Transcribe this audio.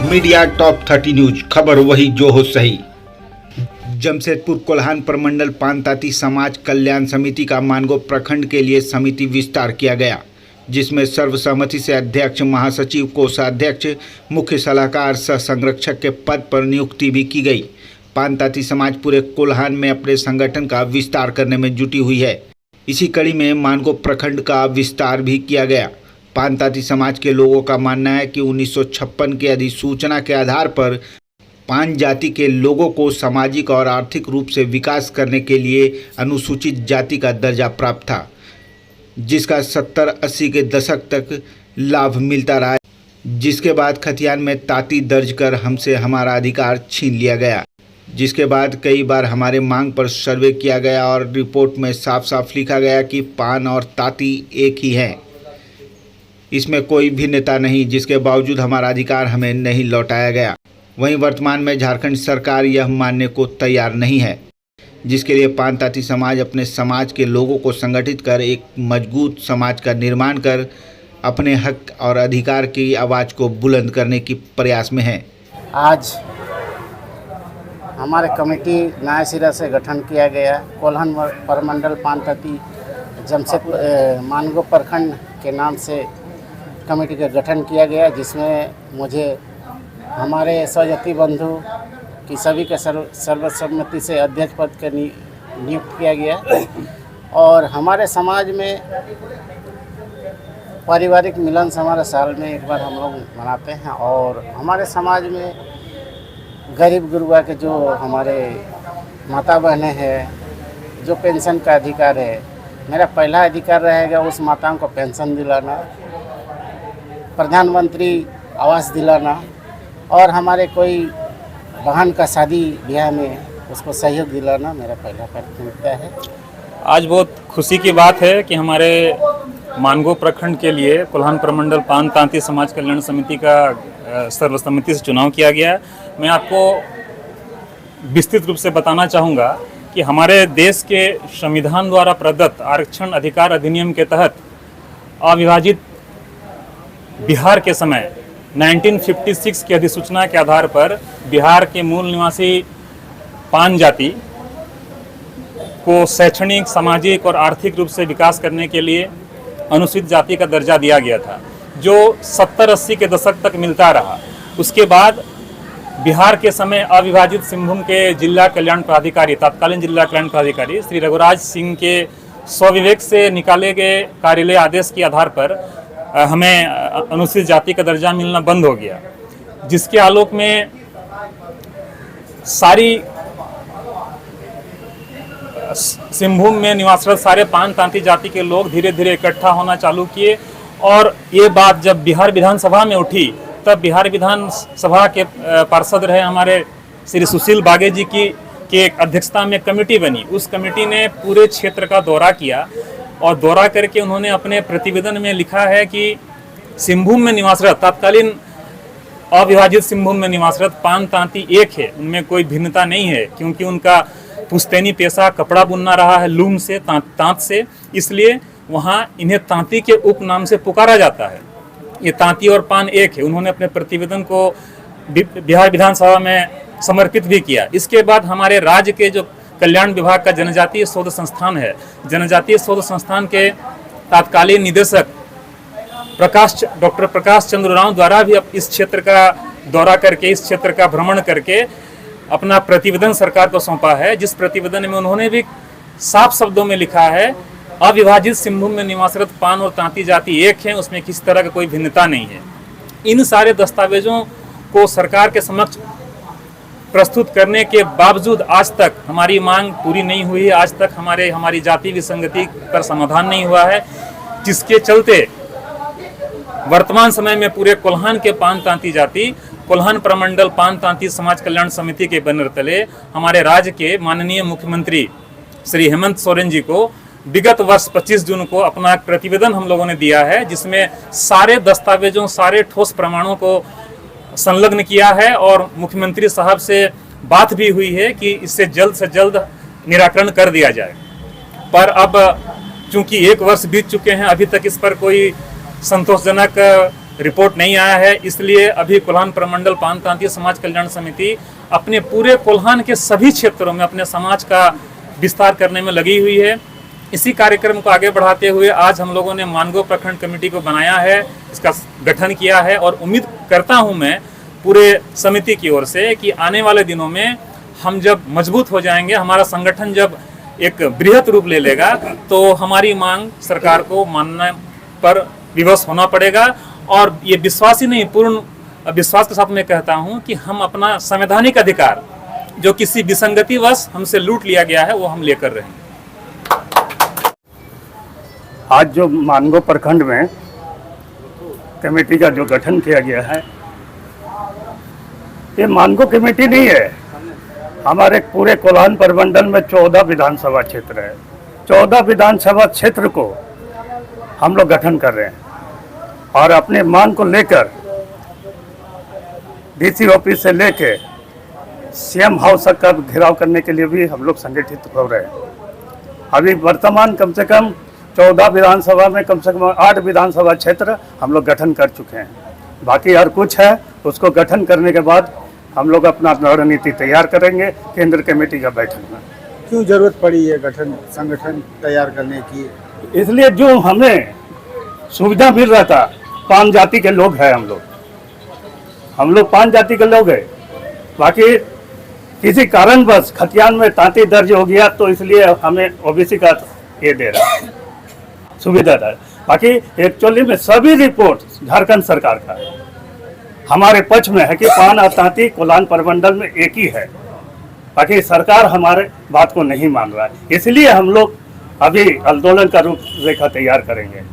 Media top 30 news, खबर वही जो हो सही। जमशेदपुर कोल्हान प्रमंडल पानताती समाज कल्याण समिति का मानगो प्रखंड के लिए समिति विस्तार किया गया, जिसमें सर्वसम्मति से अध्यक्ष, महासचिव, कोषाध्यक्ष, मुख्य सलाहकार सह संरक्षक के पद पर नियुक्ति भी की गई। पानताती समाज पूरे कोल्हान में अपने संगठन का विस्तार करने में जुटी हुई है। इसी कड़ी में मानगो प्रखंड का विस्तार भी किया गया। पानताती समाज के लोगों का मानना है कि 1956 के अधिसूचना के आधार पर पान जाति के लोगों को सामाजिक और आर्थिक रूप से विकास करने के लिए अनुसूचित जाति का दर्जा प्राप्त था, जिसका 70-80 के दशक तक लाभ मिलता रहा, जिसके बाद खतियान में ताती दर्ज कर हमसे हमारा अधिकार छीन लिया गया। जिसके बाद कई बार हमारे मांग पर सर्वे किया गया और रिपोर्ट में साफ साफ लिखा गया कि पान और ताती एक ही हैं, इसमें कोई भिन्नता नहीं, जिसके बावजूद हमारा अधिकार हमें नहीं लौटाया गया। वहीं वर्तमान में झारखंड सरकार यह मानने को तैयार नहीं है, जिसके लिए पानताती समाज अपने समाज के लोगों को संगठित कर एक मजबूत समाज का निर्माण कर अपने हक और अधिकार की आवाज़ को बुलंद करने की प्रयास में है। आज हमारे कमेटी नया सिरा से गठन किया गया। कोल्हान प्रमंडल पानताती जमशेदपुर मानगो प्रखंड के नाम से कमेटी का गठन किया गया, जिसमें मुझे हमारे स्वजाति बंधु की सभी के सर्वसम्मति से अध्यक्ष पद के नियुक्त किया गया। और हमारे समाज में पारिवारिक मिलन समारोह साल में एक बार हम लोग मनाते हैं। और हमारे समाज में गरीब गुरुआ के जो हमारे माता बहनें हैं, जो पेंशन का अधिकार है, मेरा पहला अधिकार रहेगा उस माताओं को पेंशन दिलाना, प्रधानमंत्री आवास दिलाना, और हमारे कोई बहन का शादी ब्याह में उसको सहयोग दिलाना मेरा पहला प्राथमिकता है। आज बहुत खुशी की बात है कि हमारे मानगो प्रखंड के लिए कोल्हान प्रमंडल पानताती समाज कल्याण समिति का सर्वसम्मति से चुनाव किया गया। मैं आपको विस्तृत रूप से बताना चाहूँगा कि हमारे देश के संविधान द्वारा प्रदत्त आरक्षण अधिकार अधिनियम के तहत अविभाजित बिहार के समय 1956 की अधिसूचना के आधार पर बिहार के मूल निवासी पान जाति को शैक्षणिक, सामाजिक और आर्थिक रूप से विकास करने के लिए अनुसूचित जाति का दर्जा दिया गया था, जो 70-80 के दशक तक मिलता रहा। उसके बाद बिहार के समय अविभाजित सिंहभूम के जिला कल्याण प्राधिकारी, तत्कालीन जिला कल्याण प्राधिकारी श्री रघुराज सिंह के स्वविवेक से निकाले गए कार्यालय आदेश के आधार पर हमें अनुसूचित जाति का दर्जा मिलना बंद हो गया, जिसके आलोक में सारी सिंहभूम में निवासरत सारे पानताती जाति के लोग धीरे धीरे इकट्ठा होना चालू किए। और ये बात जब बिहार विधानसभा में उठी, तब बिहार विधानसभा के पार्षद रहे हमारे श्री सुशील बागे जी की अध्यक्षता में कमेटी बनी। उस कमेटी ने पूरे क्षेत्र का दौरा किया और दौरा करके उन्होंने अपने प्रतिवेदन में लिखा है कि सिंहभूम में निवासरत, तत्कालीन अविभाजित सिंहभूम में निवासरत पानताती एक है, उनमें कोई भिन्नता नहीं है, क्योंकि उनका पुश्तैनी पेशा कपड़ा बुनना रहा है लूम से, तांत से, इसलिए वहाँ इन्हें तांती के उपनाम से पुकारा जाता है। ये तांती और पान एक है। उन्होंने अपने प्रतिवेदन को बिहार विधानसभा में समर्पित भी किया। इसके बाद हमारे राज्य के जो कल्याण विभाग का जनजातीय शोध संस्थान है, जनजातीय शोध संस्थान के तत्कालीन निदेशक डॉक्टर प्रकाश चंद्र राव द्वारा भी इस क्षेत्र का दौरा करके, इस क्षेत्र का भ्रमण करके अपना प्रतिवेदन सरकार को सौंपा है, जिस प्रतिवेदन में उन्होंने भी साफ शब्दों में लिखा है अविभाजित सिंहभूम में निवासरत पान और तांती जाति एक है, उसमें किसी तरह का कोई भिन्नता नहीं है। इन सारे दस्तावेजों को सरकार के समक्ष प्रस्तुत करने के बावजूद आज तक हमारी मांग पूरी नहीं हुई है। आज तक हमारी जाति विसंगति पर समाधान नहीं हुआ है, जिसके चलते वर्तमान समय में पूरे कोल्हान के पानताती जाति कोल्हान प्रमंडल पानताती समाज कल्याण समिति के बैनर तले हमारे राज्य के माननीय मुख्यमंत्री श्री हेमंत सोरेन जी को विगत वर्ष 25 जून को अपना एक प्रतिवेदन हम लोगों ने दिया है, जिसमें सारे दस्तावेजों, सारे ठोस प्रमाणों को संलग्न किया है और मुख्यमंत्री साहब से बात भी हुई है कि इससे जल्द से जल्द निराकरण कर दिया जाए। पर अब चूंकि 1 वर्ष बीत चुके हैं, अभी तक इस पर कोई संतोषजनक रिपोर्ट नहीं आया है, इसलिए अभी कोल्हान प्रमंडल पान तांती समाज कल्याण समिति अपने पूरे कोल्हान के सभी क्षेत्रों में अपने समाज का विस्तार करने में लगी हुई है। इसी कार्यक्रम को आगे बढ़ाते हुए आज हम लोगों ने मानगो प्रखंड कमेटी को बनाया है, इसका गठन किया है और उम्मीद करता हूं मैं पूरे समिति की ओर से कि आने वाले दिनों में हम जब मजबूत हो जाएंगे, हमारा संगठन जब एक बृहत रूप ले लेगा, तो हमारी मांग सरकार को मानने पर विवश होना पड़ेगा। और ये विश्वास ही नहीं, पूर्ण विश्वास के साथ मैं कहता हूं कि हम अपना संवैधानिक अधिकार जो किसी विसंगतिवश हमसे लूट लिया गया है वो हम लेकर रहेंगे। आज जो मानगो प्रखंड में कमेटी का जो गठन किया गया है, ये मानगो कमेटी नहीं है, हमारे पूरे कोल्हान प्रमंडल में 14 विधानसभा क्षेत्र है। 14 विधानसभा क्षेत्र को हम लोग गठन कर रहे हैं और अपने मांग को लेकर डीसी ऑफिस से लेके सीएम हाउस तक का घेराव करने के लिए भी हम लोग संगठित हो रहे हैं। अभी वर्तमान कम से कम 14 विधानसभा में कम से कम 8 विधानसभा क्षेत्र हम लोग गठन कर चुके हैं। बाकी और कुछ है, उसको गठन करने के बाद हम लोग अपना रणनीति तैयार करेंगे केंद्र कमेटी का बैठक में। क्यों जरूरत पड़ी है संगठन तैयार करने की? इसलिए जो हमें सुविधा मिल रहा था, 5 जाति के लोग हैं हम लोग 5 जाति के लोग हैं। बाकी किसी कारणवश खतियान में तांती दर्ज हो गया तो इसलिए हमें ओबीसी का ये दे रहा है, सुविधा दे। बाकी एक्चुअली में सभी रिपोर्ट झारखंड सरकार का हमारे पक्ष में है कि पान और तांती कोल्हान प्रमंडल में एक ही है। बाकी सरकार हमारे बात को नहीं मान रहा है, इसलिए हम लोग अभी आंदोलन का रूपरेखा तैयार करेंगे।